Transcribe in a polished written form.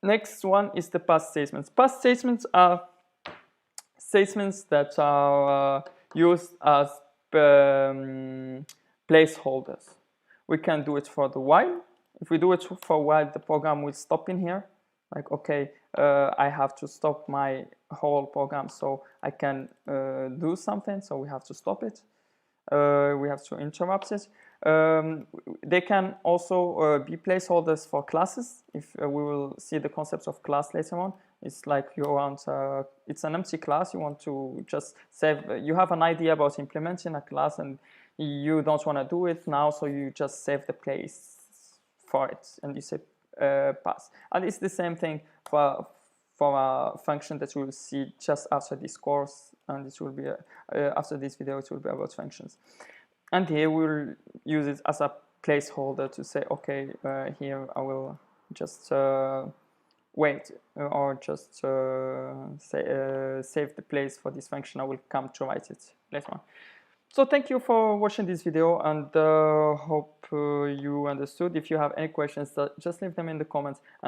Next one is the pass statements. Pass statements are statements that are used as placeholders. We can do it for the while. If we do it for a while, the program will stop in here. Like, okay, I have to stop my whole program so I can do something, so we have to stop it. We have to interrupt it. They can also be placeholders for classes. If we will see the concepts of class later on. It's like you want, it's an empty class, you want to just save, you have an idea about implementing a class and you don't want to do it now, so you just save the place for it and you say pass. And it's the same thing for a function that we will see just after this course, and it will be after this video it will be about functions. And here we'll use it as a placeholder to say, okay, here I will just wait or just save the place for this function. I will come to write it later on. So thank you for watching this video, and hope you understood. If you have any questions, just leave them in the comments.